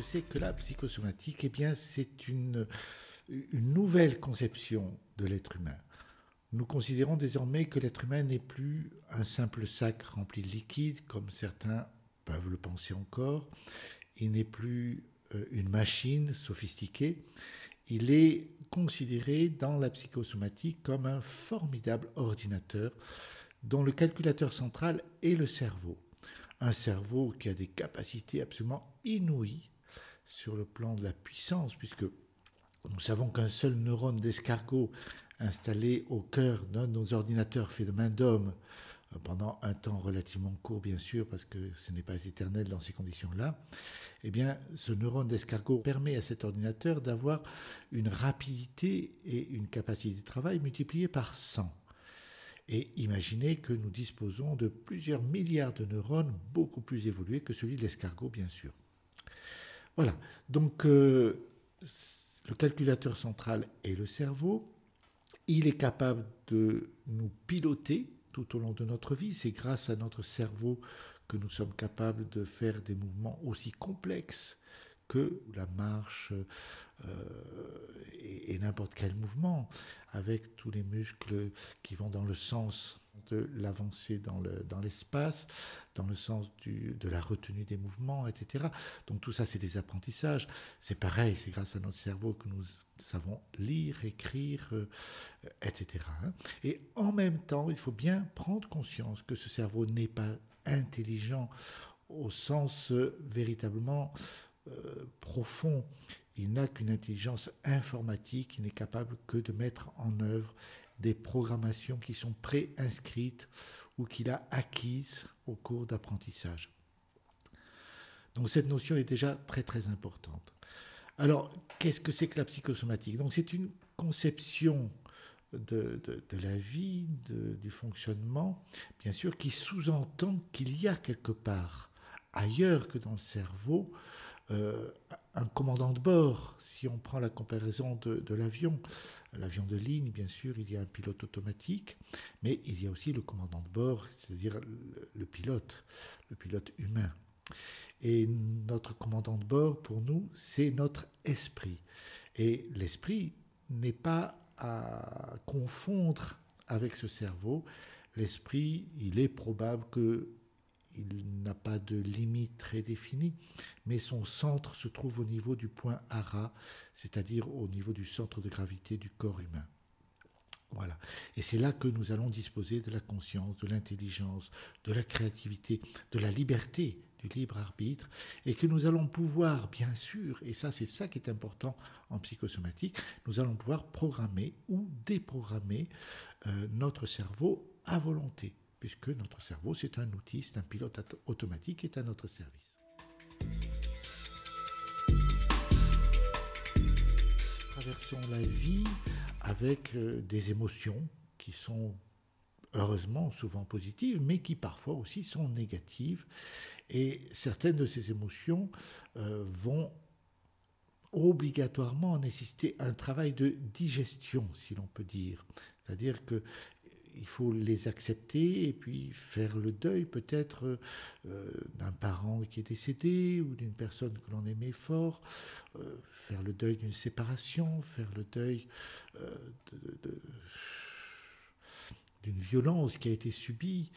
que c'est que la psychosomatique? Eh bien, c'est une nouvelle conception de l'être humain. Nous considérons désormais que l'être humain n'est plus un simple sac rempli de liquide, comme certains peuvent le penser encore. Il n'est plus une machine sophistiquée. Il est considéré dans la psychosomatique comme un formidable ordinateur dont le calculateur central est le cerveau. Un cerveau qui a des capacités absolument inouïes sur le plan de la puissance, puisque nous savons qu'un seul neurone d'escargot installé au cœur d'un de nos ordinateurs fait de main d'homme pendant un temps relativement court, bien sûr, parce que ce n'est pas éternel dans ces conditions-là, eh bien, ce neurone d'escargot permet à cet ordinateur d'avoir une rapidité et une capacité de travail multipliées par 100. Et imaginez que nous disposons de plusieurs milliards de neurones beaucoup plus évolués que celui de l'escargot, bien sûr. Voilà, donc le calculateur central est le cerveau. Il est capable de nous piloter tout au long de notre vie. C'est grâce à notre cerveau que nous sommes capables de faire des mouvements aussi complexes que la marche et n'importe quel mouvement, avec tous les muscles qui vont dans le sens de l'avancée dans l'espace, dans le sens de la retenue des mouvements, etc. Donc tout ça, c'est des apprentissages. C'est pareil, c'est grâce à notre cerveau que nous savons lire, écrire, etc. Et en même temps, il faut bien prendre conscience que ce cerveau n'est pas intelligent au sens véritablement profond. Il n'a qu'une intelligence informatique, il n'est capable que de mettre en œuvre des programmations qui sont préinscrites ou qu'il a acquises au cours d'apprentissage. Donc cette notion est déjà très très importante. Alors, qu'est-ce que c'est que la psychosomatique? Donc c'est une conception de la vie, du fonctionnement, bien sûr, qui sous-entend qu'il y a quelque part, ailleurs que dans le cerveau, un commandant de bord. Si on prend la comparaison de l'avion de ligne, bien sûr, il y a un pilote automatique, mais il y a aussi le commandant de bord, c'est-à-dire le pilote humain. Et notre commandant de bord, pour nous, c'est notre esprit. Et l'esprit n'est pas à confondre avec ce cerveau. L'esprit, il est probable qu'il n'a pas de limite très définie, mais son centre se trouve au niveau du point hara, c'est-à-dire au niveau du centre de gravité du corps humain. Voilà. Et c'est là que nous allons disposer de la conscience, de l'intelligence, de la créativité, de la liberté, du libre arbitre, et que nous allons pouvoir, bien sûr, et ça c'est ça qui est important en psychosomatique, nous allons pouvoir programmer ou déprogrammer notre cerveau à volonté, puisque notre cerveau c'est un outil, c'est un pilote automatique qui est à notre service. Traversons la vie avec des émotions qui sont heureusement souvent positives, mais qui parfois aussi sont négatives. Et certaines de ces émotions vont obligatoirement nécessiter un travail de digestion, si l'on peut dire. C'est-à-dire qu'il faut les accepter et puis faire le deuil peut-être d'un parent qui est décédé ou d'une personne que l'on aimait fort, faire le deuil d'une séparation, faire le deuil d'une violence qui a été subie,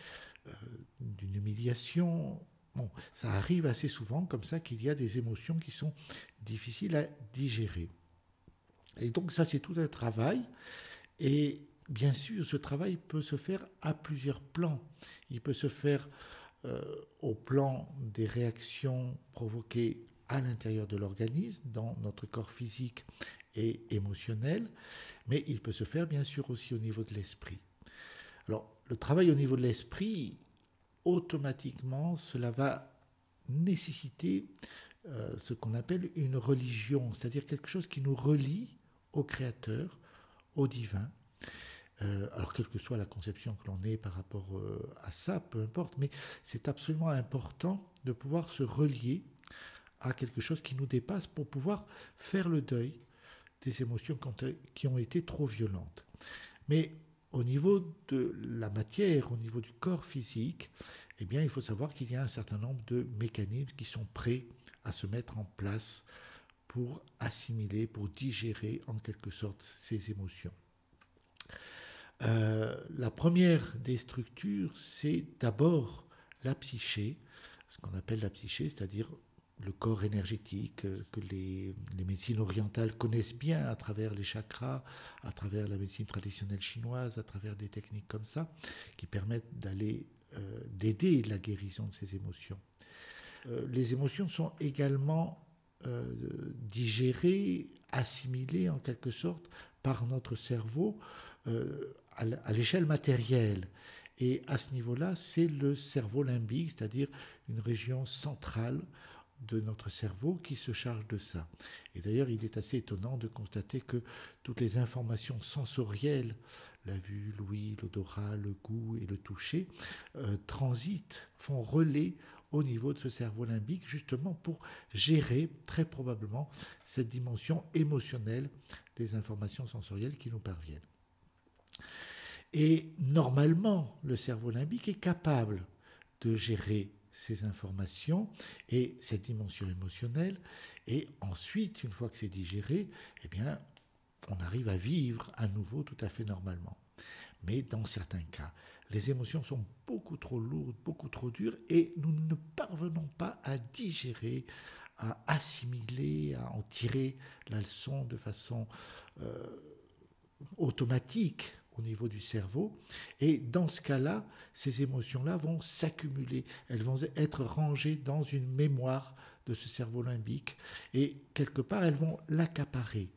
d'une humiliation. Bon, ça arrive assez souvent comme ça qu'il y a des émotions qui sont difficiles à digérer. Et donc ça, c'est tout un travail. Et bien sûr, ce travail peut se faire à plusieurs plans. Il peut se faire au plan des réactions provoquées à l'intérieur de l'organisme, dans notre corps physique et émotionnel, mais il peut se faire bien sûr aussi au niveau de l'esprit. Alors, le travail au niveau de l'esprit, automatiquement, cela va nécessiter ce qu'on appelle une religion, c'est-à-dire quelque chose qui nous relie au Créateur, au divin. Alors, quelle que soit la conception que l'on ait par rapport à ça, peu importe, mais c'est absolument important de pouvoir se relier à quelque chose qui nous dépasse pour pouvoir faire le deuil des émotions qui ont été trop violentes. Mais au niveau de la matière, au niveau du corps physique, eh bien, il faut savoir qu'il y a un certain nombre de mécanismes qui sont prêts à se mettre en place pour assimiler, pour digérer en quelque sorte ces émotions. La première des structures, c'est d'abord la psyché, ce qu'on appelle la psyché, c'est-à-dire le corps énergétique que les médecines orientales connaissent bien à travers les chakras, à travers la médecine traditionnelle chinoise, à travers des techniques comme ça, qui permettent d'aider la guérison de ces émotions. Les émotions sont également digérées, assimilées en quelque sorte par notre cerveau à l'échelle matérielle. Et à ce niveau-là, c'est le cerveau limbique, c'est-à-dire une région centrale de notre cerveau qui se charge de ça. Et d'ailleurs, il est assez étonnant de constater que toutes les informations sensorielles, la vue, l'ouïe, l'odorat, le goût et le toucher, transitent, font relais au niveau de ce cerveau limbique, justement pour gérer très probablement cette dimension émotionnelle des informations sensorielles qui nous parviennent. Et normalement, le cerveau limbique est capable de gérer ces informations et cette dimension émotionnelle. Et ensuite, une fois que c'est digéré, eh bien, on arrive à vivre à nouveau tout à fait normalement. Mais dans certains cas, les émotions sont beaucoup trop lourdes, beaucoup trop dures, et nous ne parvenons pas à digérer, à assimiler, à en tirer la leçon de façon automatique au niveau du cerveau. Et dans ce cas-là, ces émotions-là vont s'accumuler. Elles vont être rangées dans une mémoire de ce cerveau limbique. Et quelque part, elles vont l'accaparer.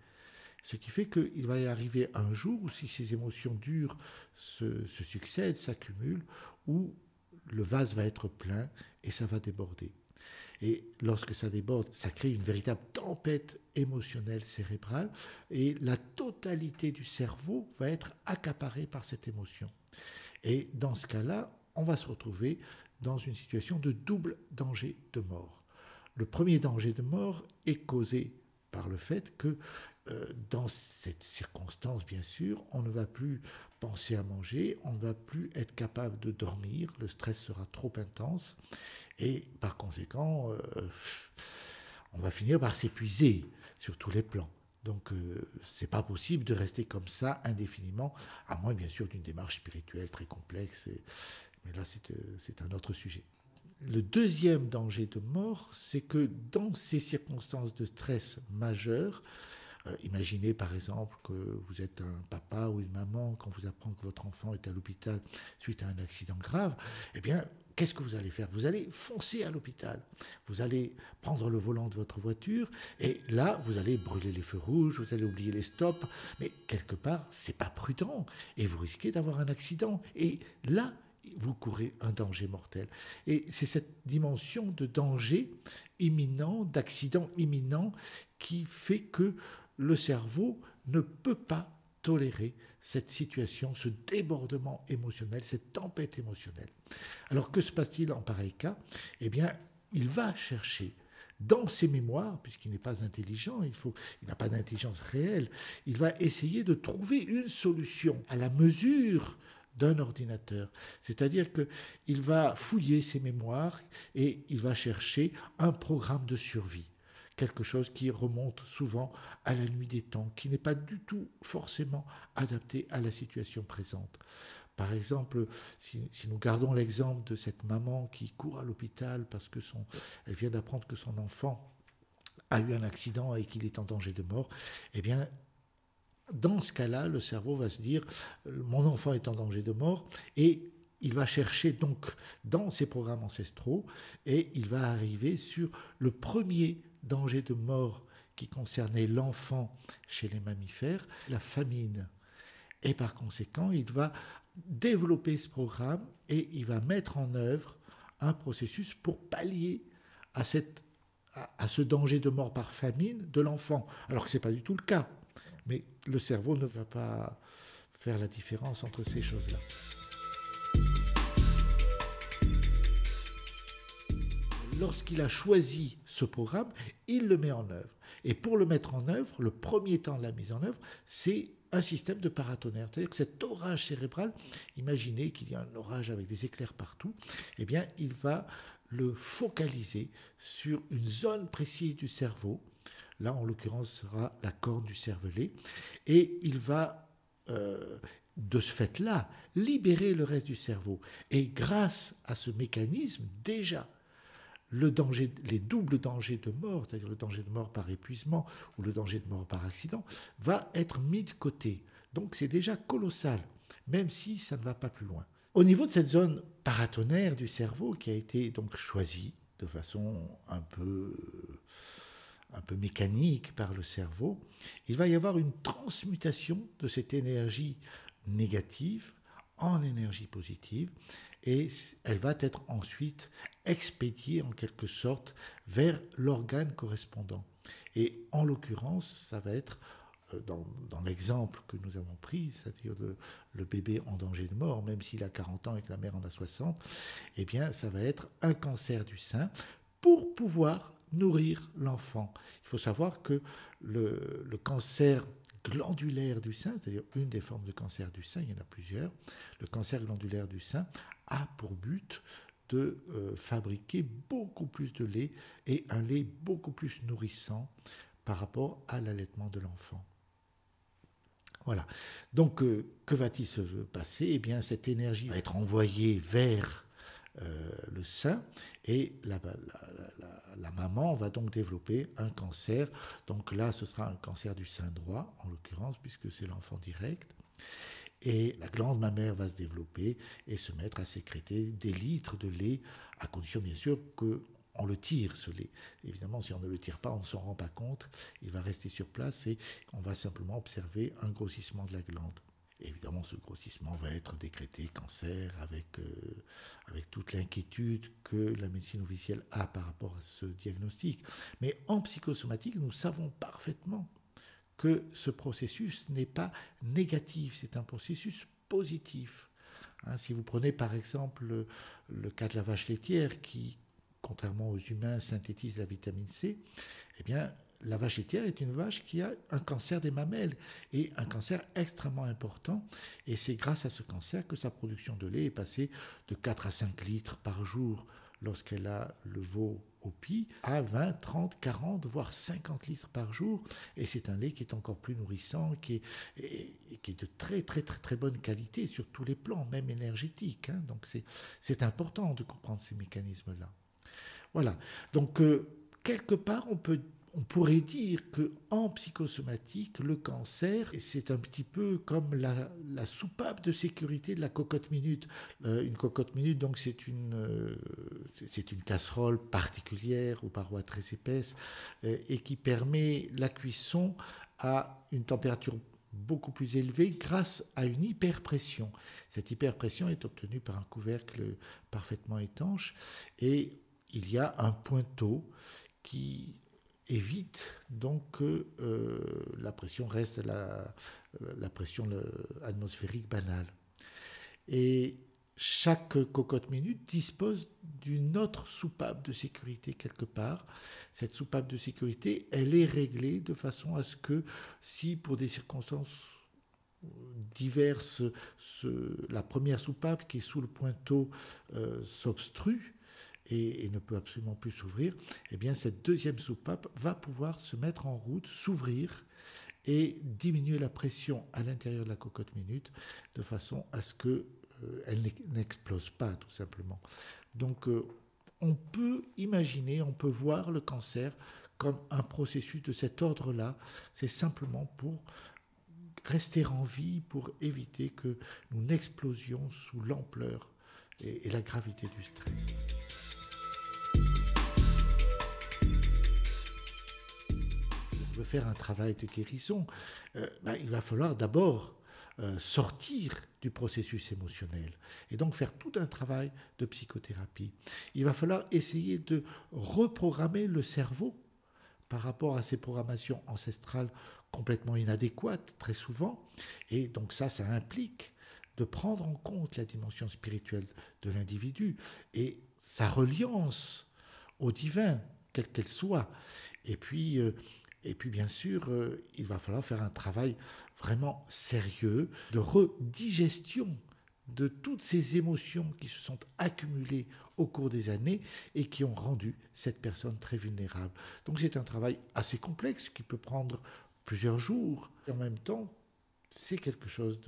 Ce qui fait qu'il va y arriver un jour où si ces émotions dures se succèdent, s'accumulent, où le vase va être plein et ça va déborder. Et lorsque ça déborde, ça crée une véritable tempête émotionnelle cérébrale et la totalité du cerveau va être accaparée par cette émotion. Et dans ce cas-là, on va se retrouver dans une situation de double danger de mort. Le premier danger de mort est causé par le fait que dans cette circonstance, bien sûr, on ne va plus penser à manger, on ne va plus être capable de dormir, le stress sera trop intense et par conséquent, on va finir par s'épuiser sur tous les plans. Donc, c'est pas possible de rester comme ça indéfiniment, à moins bien sûr d'une démarche spirituelle très complexe, mais là c'est un autre sujet. Le deuxième danger de mort, c'est que dans ces circonstances de stress majeur, imaginez par exemple que vous êtes un papa ou une maman, quand vous apprenez que votre enfant est à l'hôpital suite à un accident grave, eh bien, qu'est-ce que vous allez faire? Vous allez foncer à l'hôpital. Vous allez prendre le volant de votre voiture et là, vous allez brûler les feux rouges, vous allez oublier les stops. Mais quelque part, c'est pas prudent et vous risquez d'avoir un accident. Et là, vous courez un danger mortel. Et c'est cette dimension de danger imminent, d'accident imminent, qui fait que le cerveau ne peut pas tolérer cette situation, ce débordement émotionnel, cette tempête émotionnelle. Alors que se passe-t-il en pareil cas? Eh bien, il va chercher dans ses mémoires, puisqu'il n'est pas intelligent, il n'a pas d'intelligence réelle, il va essayer de trouver une solution à la mesure d'un ordinateur. C'est-à-dire qu'il va fouiller ses mémoires et il va chercher un programme de survie. Quelque chose qui remonte souvent à la nuit des temps, qui n'est pas du tout forcément adapté à la situation présente. Par exemple, si nous gardons l'exemple de cette maman qui court à l'hôpital parce elle vient d'apprendre que son enfant a eu un accident et qu'il est en danger de mort, eh bien, dans ce cas-là, le cerveau va se dire « mon enfant est en danger de mort » et il va chercher donc dans ses programmes ancestraux et il va arriver sur le premier danger de mort qui concernait l'enfant chez les mammifères, la famine. Et par conséquent, il va développer ce programme et il va mettre en œuvre un processus pour pallier à ce danger de mort par famine de l'enfant. Alors que ce n'est pas du tout le cas. Mais le cerveau ne va pas faire la différence entre ces choses-là. Lorsqu'il a choisi ce programme, il le met en œuvre. Et pour le mettre en œuvre, le premier temps de la mise en œuvre, c'est un système de paratonnerre. C'est-à-dire que cet orage cérébral, imaginez qu'il y a un orage avec des éclairs partout, eh bien, il va le focaliser sur une zone précise du cerveau. Là, en l'occurrence, sera la corne du cervelet. Et il va, de ce fait-là, libérer le reste du cerveau. Et grâce à ce mécanisme, déjà, les doubles dangers de mort, c'est-à-dire le danger de mort par épuisement ou le danger de mort par accident, va être mis de côté. Donc c'est déjà colossal, même si ça ne va pas plus loin. Au niveau de cette zone paratonnerre du cerveau qui a été donc choisie de façon un peu mécanique par le cerveau, il va y avoir une transmutation de cette énergie négative en énergie positive, et elle va être ensuite expédiée en quelque sorte vers l'organe correspondant. Et en l'occurrence, ça va être, dans l'exemple que nous avons pris, c'est-à-dire le bébé en danger de mort, même s'il a 40 ans et que la mère en a 60, eh bien, ça va être un cancer du sein pour pouvoir nourrir l'enfant. Il faut savoir que le cancer glandulaire du sein, c'est-à-dire une des formes de cancer du sein, il y en a plusieurs, le cancer glandulaire du sein a pour but de fabriquer beaucoup plus de lait et un lait beaucoup plus nourrissant par rapport à l'allaitement de l'enfant. Voilà. Donc, que va-t-il se passer? Eh bien, cette énergie va être envoyée vers le sein, et la maman va donc développer un cancer. Donc là, ce sera un cancer du sein droit, en l'occurrence, puisque c'est l'enfant direct. Et la glande mammaire va se développer et se mettre à sécréter des litres de lait, à condition bien sûr qu'on le tire, ce lait. Évidemment, si on ne le tire pas, on ne s'en rend pas compte, il va rester sur place et on va simplement observer un grossissement de la glande. Évidemment, ce grossissement va être décrété cancer avec toute l'inquiétude que la médecine officielle a par rapport à ce diagnostic. Mais en psychosomatique, nous savons parfaitement que ce processus n'est pas négatif, c'est un processus positif. Si vous prenez par exemple le cas de la vache laitière qui, contrairement aux humains, synthétise la vitamine C, eh bien, la vache laitière est une vache qui a un cancer des mamelles, et un cancer extrêmement important, et c'est grâce à ce cancer que sa production de lait est passée de 4 à 5 litres par jour lorsqu'elle a le veau au pis, à 20, 30, 40, voire 50 litres par jour, et c'est un lait qui est encore plus nourrissant, qui est de très très très très bonne qualité sur tous les plans, même énergétiques. Donc c'est important de comprendre ces mécanismes-là. Voilà, donc quelque part on pourrait dire qu'en psychosomatique, le cancer, c'est un petit peu comme la soupape de sécurité de la cocotte minute. Une cocotte minute, donc c'est une casserole particulière aux parois très épaisses et qui permet la cuisson à une température beaucoup plus élevée grâce à une hyperpression. Cette hyperpression est obtenue par un couvercle parfaitement étanche, et il y a un pointeau qui évite donc que la pression reste la pression atmosphérique banale. Et chaque cocotte minute dispose d'une autre soupape de sécurité quelque part. Cette soupape de sécurité, elle est réglée de façon à ce que, si pour des circonstances diverses, la première soupape qui est sous le pointeau s'obstrue, et ne peut absolument plus s'ouvrir, eh bien cette deuxième soupape va pouvoir se mettre en route, s'ouvrir et diminuer la pression à l'intérieur de la cocotte minute de façon à ce qu'elle n'explose pas, tout simplement. Donc on peut imaginer, on peut voir le cancer comme un processus de cet ordre-là. C'est simplement pour rester en vie, pour éviter que nous n'explosions sous l'ampleur et la gravité du stress. Si on veut faire un travail de guérison, il va falloir d'abord sortir du processus émotionnel et donc faire tout un travail de psychothérapie. Il va falloir essayer de reprogrammer le cerveau par rapport à ces programmations ancestrales complètement inadéquates très souvent, et donc ça implique de prendre en compte la dimension spirituelle de l'individu et sa reliance au divin, quelle qu'elle soit, et puis Et puis bien sûr, il va falloir faire un travail vraiment sérieux de redigestion de toutes ces émotions qui se sont accumulées au cours des années et qui ont rendu cette personne très vulnérable. Donc c'est un travail assez complexe qui peut prendre plusieurs jours. Et en même temps, c'est quelque chose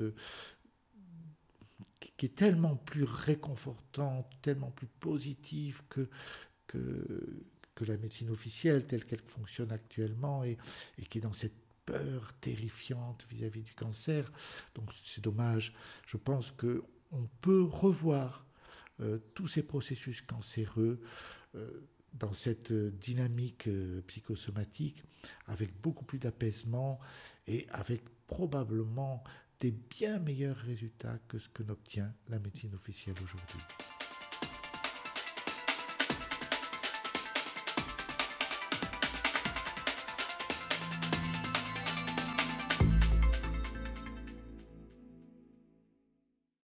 qui est tellement plus réconfortant, tellement plus positif que, que la médecine officielle telle qu'elle fonctionne actuellement et qui est dans cette peur terrifiante vis-à-vis du cancer. Donc c'est dommage. Je pense qu'on peut revoir tous ces processus cancéreux dans cette dynamique psychosomatique avec beaucoup plus d'apaisement et avec probablement des bien meilleurs résultats que ce que n'obtient la médecine officielle aujourd'hui.